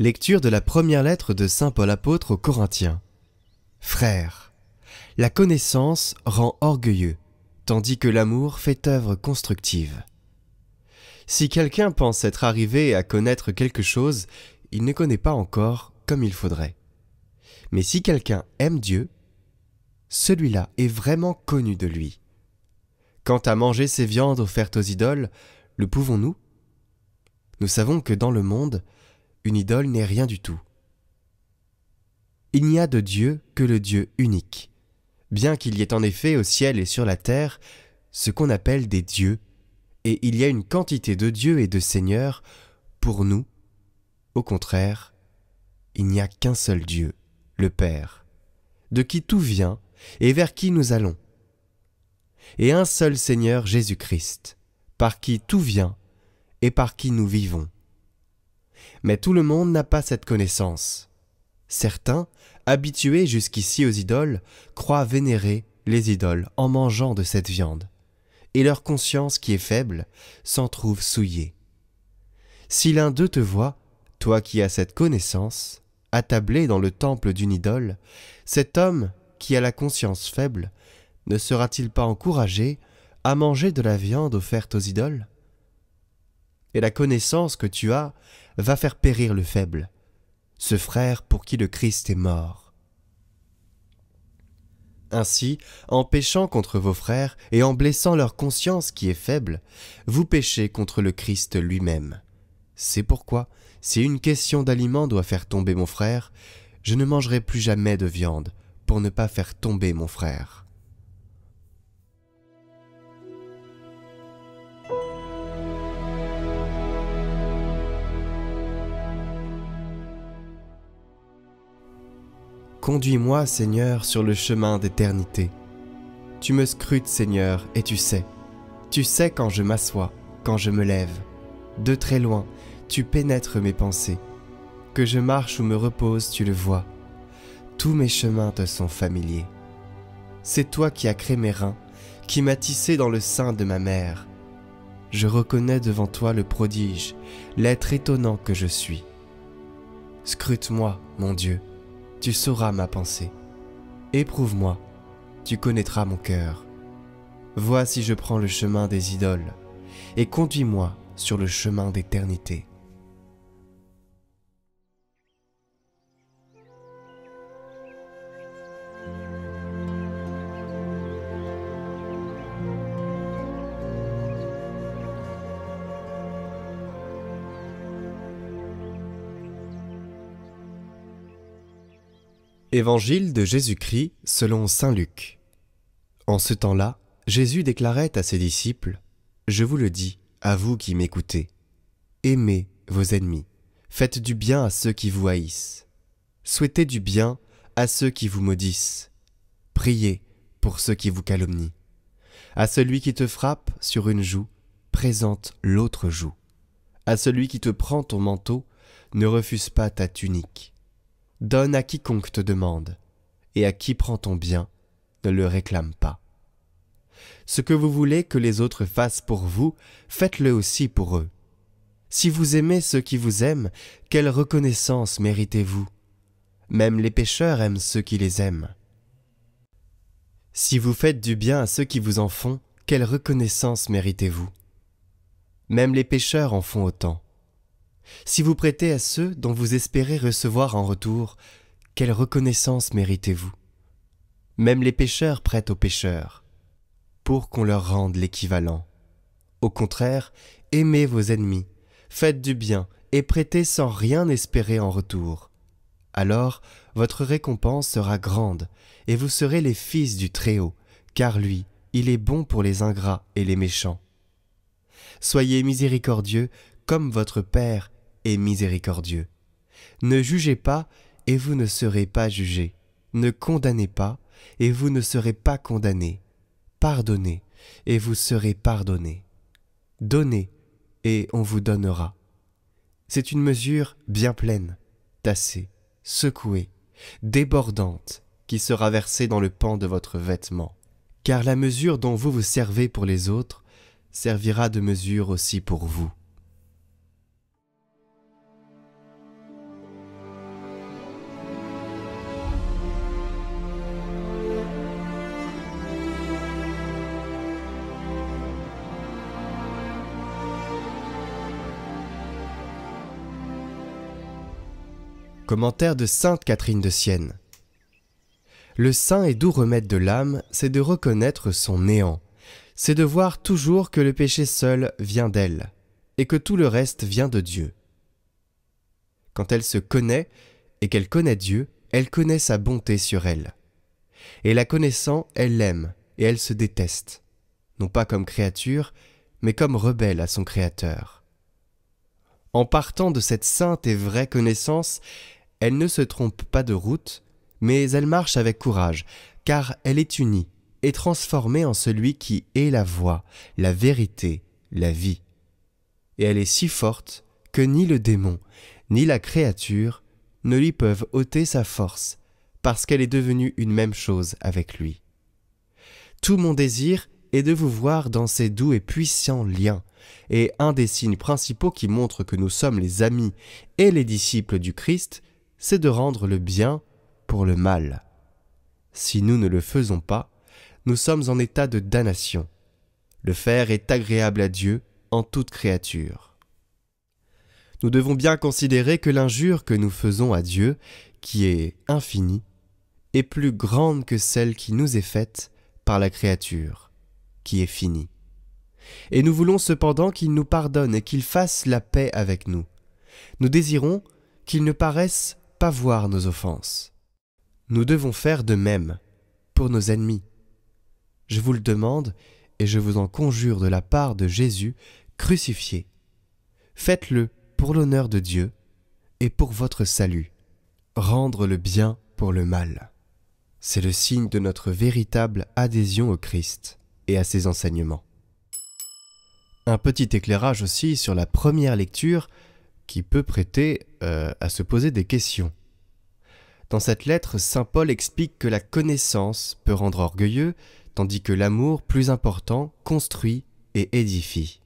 Lecture de la première lettre de saint Paul apôtre aux Corinthiens. Frères, la connaissance rend orgueilleux, tandis que l'amour fait œuvre constructive. Si quelqu'un pense être arrivé à connaître quelque chose, il ne connaît pas encore comme il faudrait. Mais si quelqu'un aime Dieu, celui-là est vraiment connu de lui. Quant à manger ces viandes offertes aux idoles, le pouvons-nous ? Nous savons que dans le monde, une idole n'est rien du tout. Il n'y a de Dieu que le Dieu unique, bien qu'il y ait en effet au ciel et sur la terre ce qu'on appelle des dieux, et il y a une quantité de dieux et de seigneurs. Pour nous, au contraire, il n'y a qu'un seul Dieu, le Père, de qui tout vient et vers qui nous allons, et un seul Seigneur Jésus-Christ, par qui tout vient et par qui nous vivons. Mais tout le monde n'a pas cette connaissance. Certains, habitués jusqu'ici aux idoles, croient vénérer les idoles en mangeant de cette viande, et leur conscience qui est faible s'en trouve souillée. Si l'un d'eux te voit, toi qui as cette connaissance, attablé dans le temple d'une idole, cet homme qui a la conscience faible, ne sera-t-il pas encouragé à manger de la viande offerte aux idoles ? Et la connaissance que tu as va faire périr le faible, ce frère pour qui le Christ est mort. Ainsi, en péchant contre vos frères et en blessant leur conscience qui est faible, vous péchez contre le Christ lui-même. C'est pourquoi, si une question d'aliment doit faire tomber mon frère, je ne mangerai plus jamais de viande pour ne pas faire tomber mon frère. Conduis-moi, Seigneur, sur le chemin d'éternité. Tu me scrutes, Seigneur, et tu sais. Tu sais quand je m'assois, quand je me lève. De très loin, tu pénètres mes pensées. Que je marche ou me repose, tu le vois. Tous mes chemins te sont familiers. C'est toi qui as créé mes reins, qui m'as tissé dans le sein de ma mère. Je reconnais devant toi le prodige, l'être étonnant que je suis. Scrute-moi, mon Dieu. Tu sauras ma pensée. Éprouve-moi, tu connaîtras mon cœur. Vois si je prends le chemin des idoles, et conduis-moi sur le chemin d'éternité. Évangile de Jésus-Christ selon saint Luc. En ce temps-là, Jésus déclarait à ses disciples : « Je vous le dis, à vous qui m'écoutez, aimez vos ennemis, faites du bien à ceux qui vous haïssent, souhaitez du bien à ceux qui vous maudissent, priez pour ceux qui vous calomnient. À celui qui te frappe sur une joue, présente l'autre joue. À celui qui te prend ton manteau, ne refuse pas ta tunique. Donne à quiconque te demande, et à qui prend ton bien, ne le réclame pas. Ce que vous voulez que les autres fassent pour vous, faites-le aussi pour eux. Si vous aimez ceux qui vous aiment, quelle reconnaissance méritez-vous ? Même les pécheurs aiment ceux qui les aiment. Si vous faites du bien à ceux qui vous en font, quelle reconnaissance méritez-vous ? Même les pécheurs en font autant. Si vous prêtez à ceux dont vous espérez recevoir en retour, quelle reconnaissance méritez-vous ? Même les pécheurs prêtent aux pécheurs, pour qu'on leur rende l'équivalent. Au contraire, aimez vos ennemis, faites du bien et prêtez sans rien espérer en retour. Alors, votre récompense sera grande, et vous serez les fils du Très-Haut, car lui, il est bon pour les ingrats et les méchants. Soyez miséricordieux comme votre Père est miséricordieux. Ne jugez pas, et vous ne serez pas jugés. Ne condamnez pas, et vous ne serez pas condamnés. Pardonnez, et vous serez pardonnés. Donnez, et on vous donnera. C'est une mesure bien pleine, tassée, secouée, débordante, qui sera versée dans le pan de votre vêtement. Car la mesure dont vous vous servez pour les autres servira de mesure aussi pour vous. Commentaire de sainte Catherine de Sienne. Le saint et doux remède de l'âme, c'est de reconnaître son néant. C'est de voir toujours que le péché seul vient d'elle, et que tout le reste vient de Dieu. Quand elle se connaît, et qu'elle connaît Dieu, elle connaît sa bonté sur elle. Et la connaissant, elle l'aime, et elle se déteste, non pas comme créature, mais comme rebelle à son Créateur. En partant de cette sainte et vraie connaissance, elle ne se trompe pas de route, mais elle marche avec courage, car elle est unie et transformée en celui qui est la voie, la vérité, la vie. Et elle est si forte que ni le démon, ni la créature ne lui peuvent ôter sa force, parce qu'elle est devenue une même chose avec lui. Tout mon désir est de vous voir dans ces doux et puissants liens, et un des signes principaux qui montrent que nous sommes les amis et les disciples du Christ, c'est de rendre le bien pour le mal. Si nous ne le faisons pas, nous sommes en état de damnation. Le faire est agréable à Dieu en toute créature. Nous devons bien considérer que l'injure que nous faisons à Dieu, qui est infinie, est plus grande que celle qui nous est faite par la créature, qui est finie. Et nous voulons cependant qu'il nous pardonne et qu'il fasse la paix avec nous. Nous désirons qu'il ne paraisse pas voir nos offenses. Nous devons faire de même pour nos ennemis. Je vous le demande et je vous en conjure de la part de Jésus crucifié. Faites-le pour l'honneur de Dieu et pour votre salut. Rendre le bien pour le mal. C'est le signe de notre véritable adhésion au Christ et à ses enseignements. Un petit éclairage aussi sur la première lecture qui peut prêter à se poser des questions. Dans cette lettre, saint Paul explique que la connaissance peut rendre orgueilleux, tandis que l'amour, plus important, construit et édifie.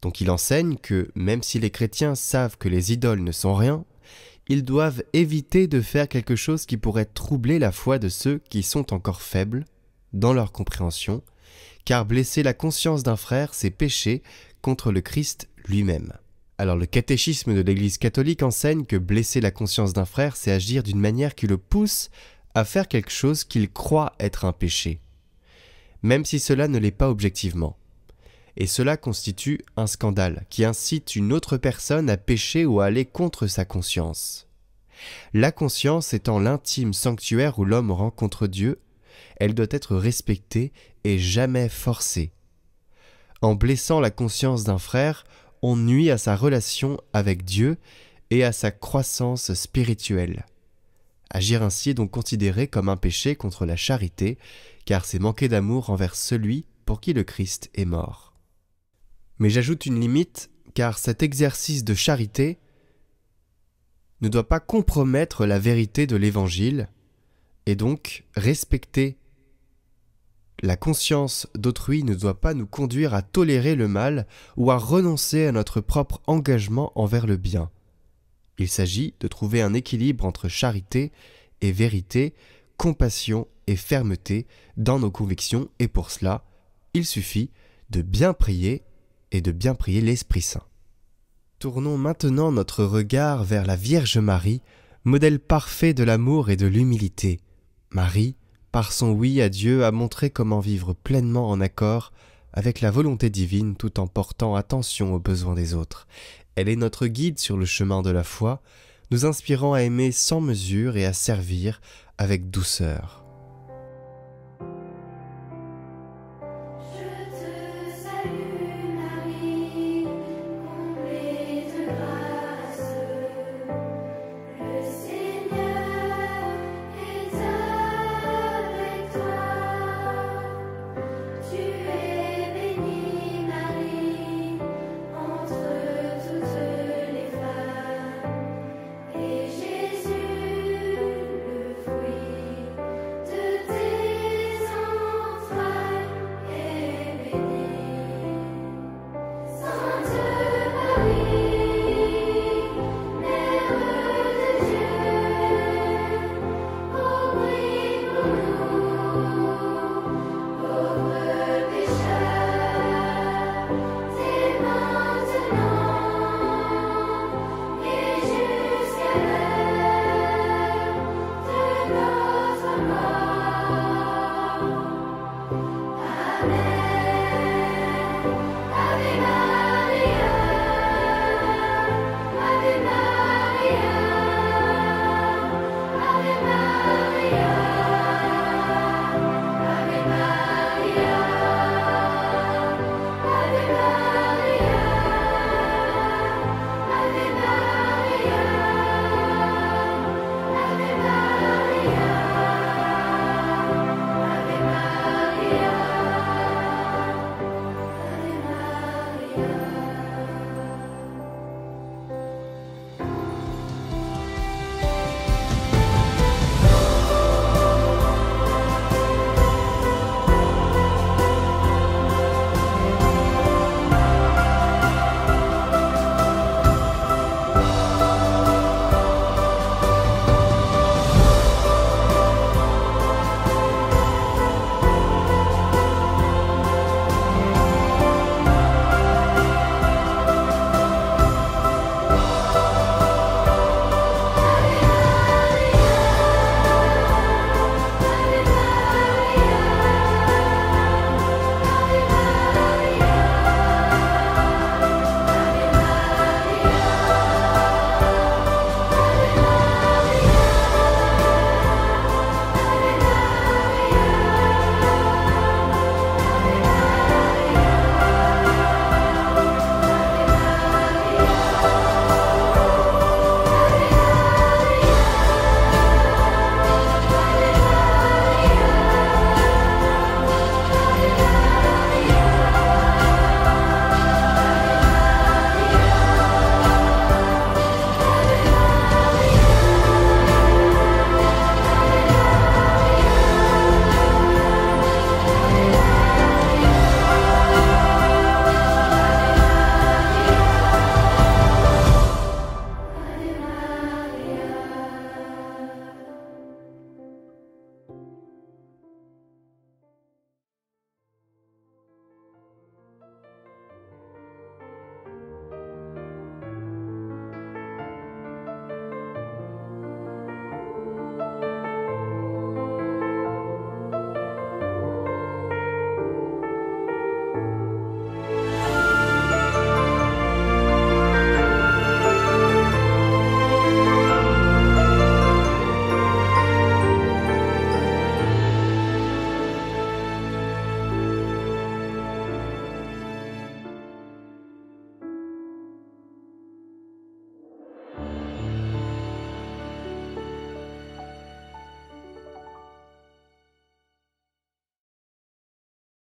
Donc il enseigne que, même si les chrétiens savent que les idoles ne sont rien, ils doivent éviter de faire quelque chose qui pourrait troubler la foi de ceux qui sont encore faibles dans leur compréhension, car blesser la conscience d'un frère, c'est pécher contre le Christ lui-même. Alors le catéchisme de l'Église catholique enseigne que blesser la conscience d'un frère, c'est agir d'une manière qui le pousse à faire quelque chose qu'il croit être un péché, même si cela ne l'est pas objectivement. Et cela constitue un scandale qui incite une autre personne à pécher ou à aller contre sa conscience. La conscience étant l'intime sanctuaire où l'homme rencontre Dieu, elle doit être respectée et jamais forcée. En blessant la conscience d'un frère, on nuit à sa relation avec Dieu et à sa croissance spirituelle. Agir ainsi est donc considéré comme un péché contre la charité, car c'est manquer d'amour envers celui pour qui le Christ est mort. Mais j'ajoute une limite, car cet exercice de charité ne doit pas compromettre la vérité de l'Évangile, et donc respecter la conscience d'autrui ne doit pas nous conduire à tolérer le mal ou à renoncer à notre propre engagement envers le bien. Il s'agit de trouver un équilibre entre charité et vérité, compassion et fermeté dans nos convictions, et pour cela, il suffit de bien prier et de bien prier l'Esprit Saint. Tournons maintenant notre regard vers la Vierge Marie, modèle parfait de l'amour et de l'humilité. Marie, par son oui à Dieu, a montré comment vivre pleinement en accord avec la volonté divine tout en portant attention aux besoins des autres. Elle est notre guide sur le chemin de la foi, nous inspirant à aimer sans mesure et à servir avec douceur.